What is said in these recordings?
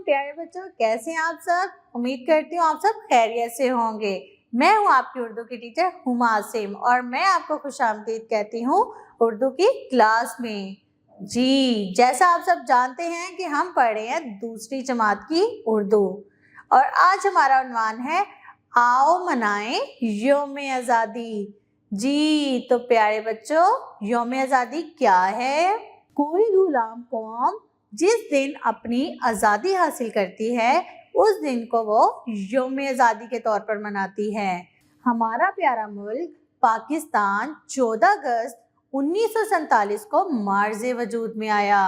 प्यारे बच्चों, कैसे हैं आप सब। उम्मीद करती हूँ आप सब खैरियत से होंगे। मैं हूँ आपकी उर्दू की टीचर हुमा आसिम और मैं आपको खुशामदीद कहती हूँ उर्दू की क्लास में। जी, जैसा आप सब जानते हैं कि हम पढ़ रहे हैं दूसरी जमात की उर्दू और आज हमारा उन्वान है आओ मनाएं यौम आज़ादी। जी तो प्यारे बच्चों, यौम आज़ादी क्या है। कोई गुलाम कौम जिस दिन अपनी आज़ादी हासिल करती है उस दिन को वो यौम आज़ादी के तौर पर मनाती है। हमारा प्यारा मुल्क पाकिस्तान 14 अगस्त 1947 को मार्ज़े वजूद में आया।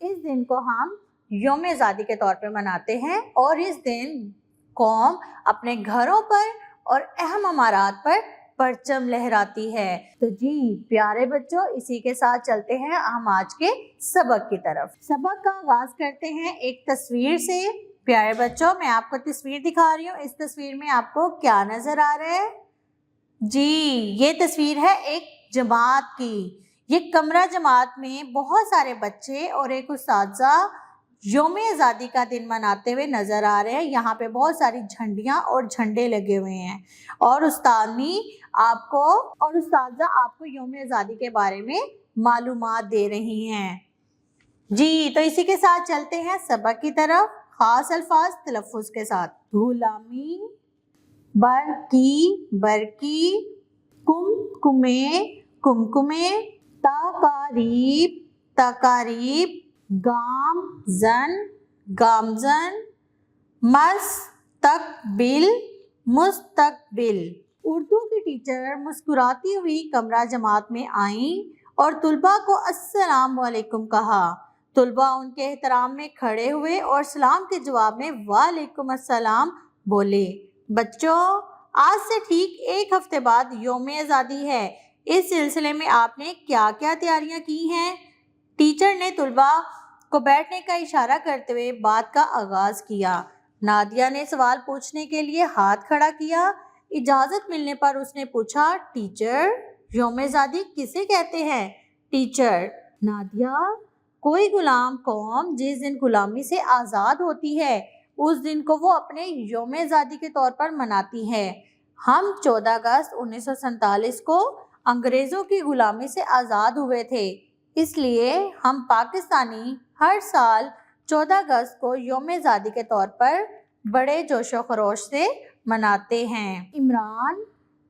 इस दिन को हम यौम आज़ादी के तौर पर मनाते हैं और इस दिन कौम अपने घरों पर और अहम इमारत पर परचम लहराती है। तो जी प्यारे बच्चों, इसी के साथ चलते हैं हम आज के सबक की तरफ। सबक का आगाज करते हैं एक तस्वीर से। प्यारे बच्चों, मैं आपको तस्वीर दिखा रही हूँ। इस तस्वीर में आपको क्या नजर आ रहा है। जी ये तस्वीर है एक जमात की। ये कमरा जमात में बहुत सारे बच्चे और एक उस्तादा यौम आज़ादी का दिन मनाते हुए नजर आ रहे हैं। यहाँ पे बहुत सारी झंडियाँ और झंडे लगे हुए हैं और उस्तादनी आपको और उस्तादा आपको यौम आज़ादी के बारे में मालूमात दे रही हैं। जी तो इसी के साथ चलते हैं सबक की तरफ। खास अल्फाज तलफ़ुज़ के साथ। गुलामी, बरकी बरकी, कुमकुमे कुमकुमे, तकारीब तकारीब, गामजन गामजन, मस्तकबिल मुस्तकबिल। उर्दू की टीचर मुस्कुराती हुई कमरा जमात में आईं और तुलबा को अस्सलाम वालेकुम कहा। तुलबा उनके एहतराम में खड़े हुए और सलाम के जवाब में वालेकुम अस्सलाम बोले। बच्चों, आज से ठीक एक हफ्ते बाद यौम आज़ादी है। इस सिलसिले में आपने क्या क्या तैयारियां की हैं। टीचर ने तुलबा को बैठने का इशारा करते हुए बात का आगाज किया। नादिया ने सवाल पूछने के लिए हाथ खड़ा किया। इजाजत मिलने पर उसने पूछा, टीचर यौम आज़ादी किसे कहते हैं। टीचर नादिया, कोई गुलाम कौम जिस दिन गुलामी से आज़ाद होती है उस दिन को वो अपने यौम आज़ादी के तौर पर मनाती है। हम 14 अगस्त 1947 को अंग्रेज़ों की गुलामी से आज़ाद हुए थे, इसलिए हम पाकिस्तानी हर साल 14 अगस्त को यौम आज़ादी के तौर पर बड़े जोशो खरोश से मनाते हैं। इमरान,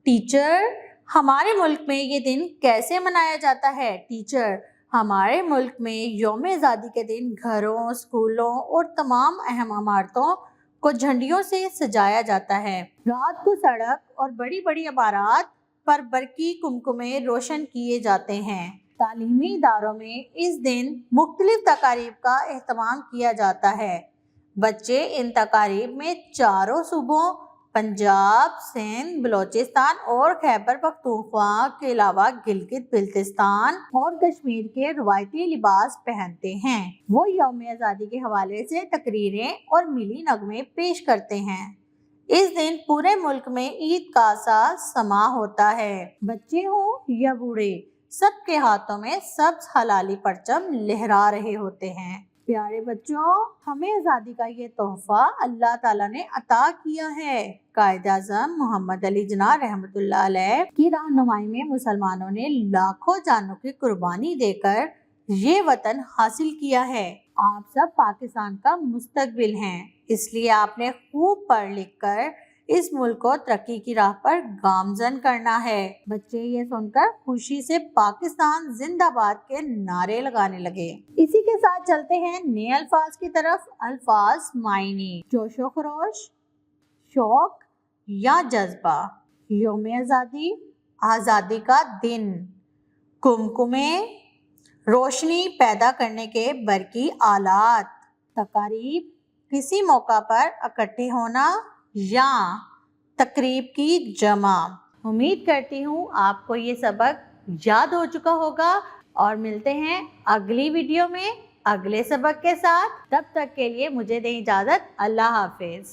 टीचर हमारे मुल्क में ये दिन कैसे मनाया जाता है। टीचर हमारे मुल्क में यौम आज़ादी के दिन घरों, स्कूलों और तमाम अहम इमारतों को झंडियों से सजाया जाता है। रात को सड़क और बड़ी बड़ी इमारत पर बरकी कुमकुमे रोशन किए जाते हैं। तालीमी इदारों में इस दिन मुख्तलिफ तकारीब का एहतमाम किया जाता है। बच्चे इन तकारीब में चारों सूबों पंजाब, सिंध, बलोचिस्तान और खैबर पख्तूनख्वा के अलावा गिलगित बिल्तिस्तान और कश्मीर के रवायती लिबास पहनते हैं। वो यौम आज़ादी के हवाले से तकरीरें और मिली नगमे पेश करते हैं। इस दिन पूरे मुल्क में ईद का सा समा होता है। बच्चे हो या बूढ़े, सबके हाथों में सब्ज हलाली परचम लहरा रहे होते हैं। प्यारे बच्चों, हमें आज़ादी का ये तोहफा अल्लाह ताला ने अता किया है। कायद-ए-आज़म मोहम्मद अली जिन्ना रहमतुल्लाह अलैह की रहनुमाई में मुसलमानों ने लाखों जानों की कुर्बानी देकर ये वतन हासिल किया है। आप सब पाकिस्तान का मुस्तकबिल हैं, इसलिए आपने खूब पढ़ लिख कर इस मुल्क को तरक्की की राह पर गामजन करना है। बच्चे ये सुनकर खुशी से पाकिस्तान जिंदाबाद के नारे लगाने लगे। इसी के साथ चलते हैं नए अल्फाज की तरफ। अल्फाज मायने, जोशो खरोश, शौक या जज्बा। यौम आज़ादी, आज़ादी का दिन। कुमकुमे, रोशनी पैदा करने के बरकी आलात। तकारीब, किसी मौका पर इकट्ठे होना या तकरीब की जमा। उम्मीद करती हूँ आपको ये सबक याद हो चुका होगा और मिलते हैं अगली वीडियो में अगले सबक के साथ। तब तक के लिए मुझे दें इजाज़त। अल्लाह हाफिज।